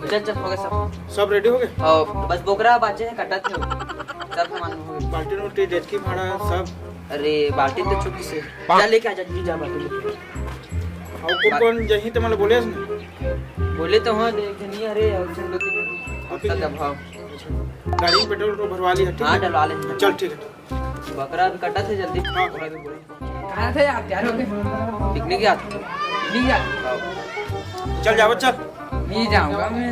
चल चल हो गया सब। सब रेडी हो गए? और बस बोकरा बाचे है कटा थे सब सामान हो गया। बाल्टी रोटी डेचकी भाड़ा सब। अरे बाल्टी तो चुकी से चल लेके आ जल्दी जा बाल्टी लेके। और कौन जही तो मतलब बोले ना? बोले तो हाँ देखनी अरे और चल दो तीन अब भाव गाड़ी में पेट्रोल तो भरवा लिया। हाँ डलवा ले। चल ठीक है। बकरा भी कटा थे जल्दी। हाँ बोला तो बोले कहाँ थे आप? तैयार हो गए? पिकनिक गया था। नहीं जा चल जाओ चल। नहीं जाऊंगा मैं।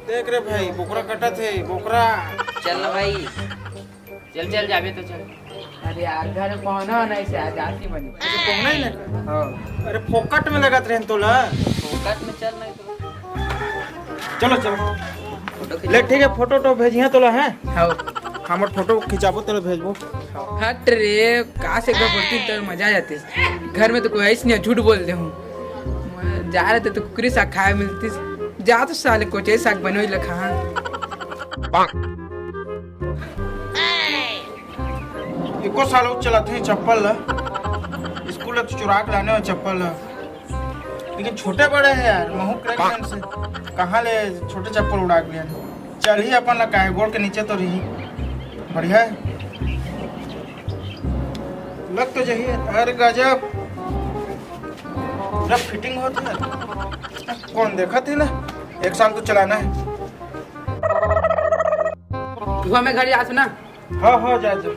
देख रे भाई बोकरा कटा थे बोकरा। चल ना भाई चल चल जाबे तो चल। अरे यार घर पहुंचना नहीं से आज आती बनी। पहुंचना ही ना। हाँ अरे फोकट में लगत रहे तो ला। फोकट में चल नहीं तो चलो चलो फोटो खींच ले ठीक है। फोटो तो भेजिए तो ला है। हाँ हमर फोटो खिंचाबो तो भेजबो। हट रे कहाँ से घर बोलती तो मजा आ जाती। घर में तो कोई ऐसी नहीं झूठ बोलते हूँ। जा रहे थे तो कुकरी साग खाए मिलती। जा तो साले कोचे साग बनो ही लखा। एको साल हो चला थे चप्पल ला स्कूल तो चुरा के लाने वाला चप्पल ला। लेकिन छोटे बड़े हैं यार महू क्रैक से कहाँ ले छोटे चप्पल उड़ा के लिया। चल ही अपन ला काहे गोड़ के नीचे तो रही बढ़िया है। लग तो जही अरे गजब जब फिटिंग होती है कौन देखा थी ना। एक साल तो चलाना है। फूफा में घर जा सुना। हाँ हाँ जा जा।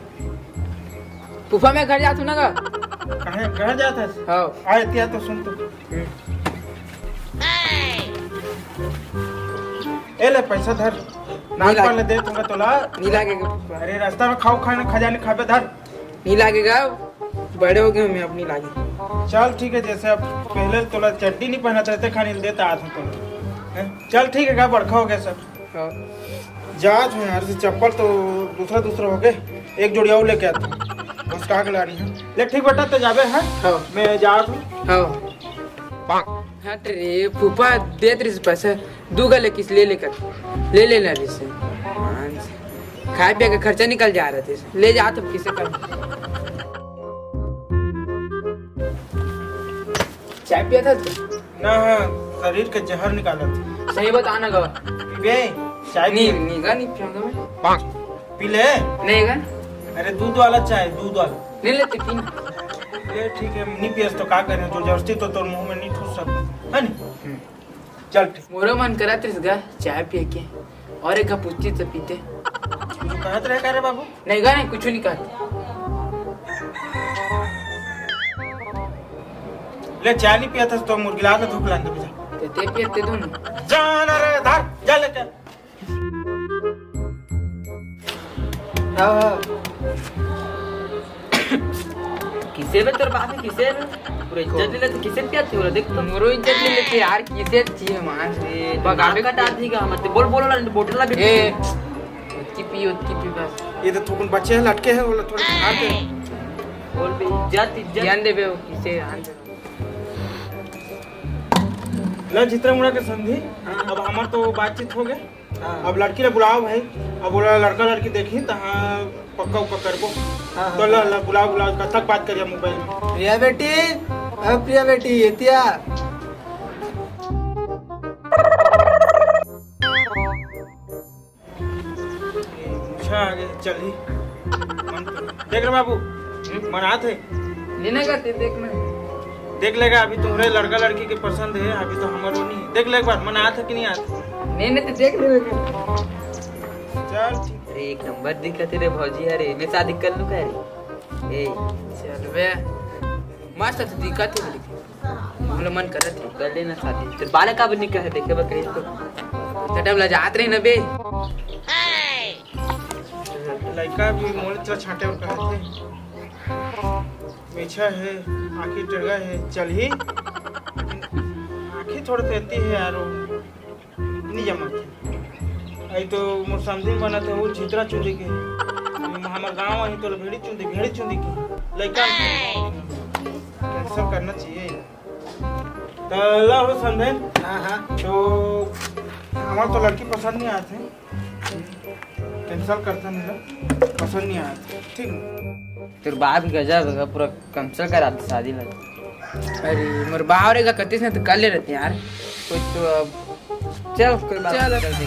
फूफा में घर जा सुना का। कहाँ जाता है? हाँ आए तिया तो सुन तो। ए ले पैसा धर नाल पाले दे तुमने तोला। नहीं लगेगा। अरे रास्ता में खाओ खाने खजाने खाबे धर। नहीं लगेगा बड़े हो गए हमें अपनी लागे। चल ठीक है जैसे अब पहले तोला चड्डी नहीं पहना रहते खाने देता आज तोला। चल ठीक है का बड़खा हो गया सब। हाँ जात है यार चप्पल तो दूसरा हो गए। एक जोड़ी और लेके आता बस कहाँ के लानी है। ले ठीक बेटा तो जाबे है। हाँ मैं जा हूँ। हाँ हट रे फूफा दे तेरे पैसा दू गले किस ले लेकर ले लेना से खाए पिए का खर्चा निकल जा रहा थे। ले जा तो किसे कर चाय पिया था ना शरीर के जहर निकाला था। सही बताना गा। पीबे चाय नहीं नहीं गा नहीं पियूंगा मैं। पी ले। नहीं गा अरे दूध वाला चाय दूध वाला ले लेते पीना। ले ठीक है नहीं पियस तो क्या करें जो जबरदस्ती तो तोर मुंह में नहीं ठूस सकता है नी। चल ठीक। मोरो मन करा तेरे गा चाय पिए के और एक पूछती से पीते। कुछ कहत रहे का रे बाबू? नहीं गा नहीं कुछ नहीं कहते। ले चाय नहीं पिया था तो मुर्गिला के धूप लाने बेजा। ते पियते दोनों जान रे धर जा लेके। हाँ किसे में तेरे बाप है किसे में पूरा इज्जत ले लेते किसे क्या थी बोला देख तो मोरो इज्जत ले लेते यार किसे चाहिए मान बगावे बगावे का डाल दी का मत बोल बोल ना बोतल ला ए उसकी पी बस ये तो थोकन बच्चे हैं लटके हैं बोला थोड़ा ध्यान दे। बोल भी इज्जत ध्यान देबे किसे ध्यान दे। ल चित्र मुड़ा के संधि। अब हमार तो बातचीत हो गए। अब लड़की ने बुलाओ भाई। अब बोला लड़का लड़की देखी तो हाँ पक्का उक्का करबो। तो ल बुलाओ कब तक बात करिए मोबाइल में। प्रिया बेटी अब प्रिया बेटी एतिया अच्छा आगे चल ही देख रहे बाबू मना थे लेने का ते देखना देख लेगा। अभी तुम्हारे लड़का लड़की के पसंद है अभी तो हमारो नहीं। देख ले एक बार मना था कि नहीं आता। नहीं तो देख ले चल ठीक। अरे एक नंबर दिखत रे भौजी अरे मैं शादी कर लूं का रे ए चल बे मस्त तो दिक्कत है लेकिन हम मन करत है कर लेना शादी तेरे बाल का भी निकल है देखे बकरी तो टाइम ला जात रही ना बे। लड़का भी मोल चला छाटे और कहे थे मीठा है आँखी टेढ़ा है। चल ही आँखी थोड़ी तेती है यार नहीं जमा थे। आई तो मोर समझी बना थे वो चित्रा चुंदी के हमारे गाँव आई तो भेड़ी चुंदी की लड़का कैंसल करना चाहिए। तो ला हो समझे। हाँ तो हमारे तो लड़की पसंद नहीं आते कैंसल करता नहीं पसंद नहीं आते ठीक। तेरे बाप गजब है पूरा कैंसिल करा दे शादी लगा। अरे मोर बाहर का कत्तीस ने तो कर ले रहते यार कुछ तो अब चल कोई बात चल। नहीं, जल्दी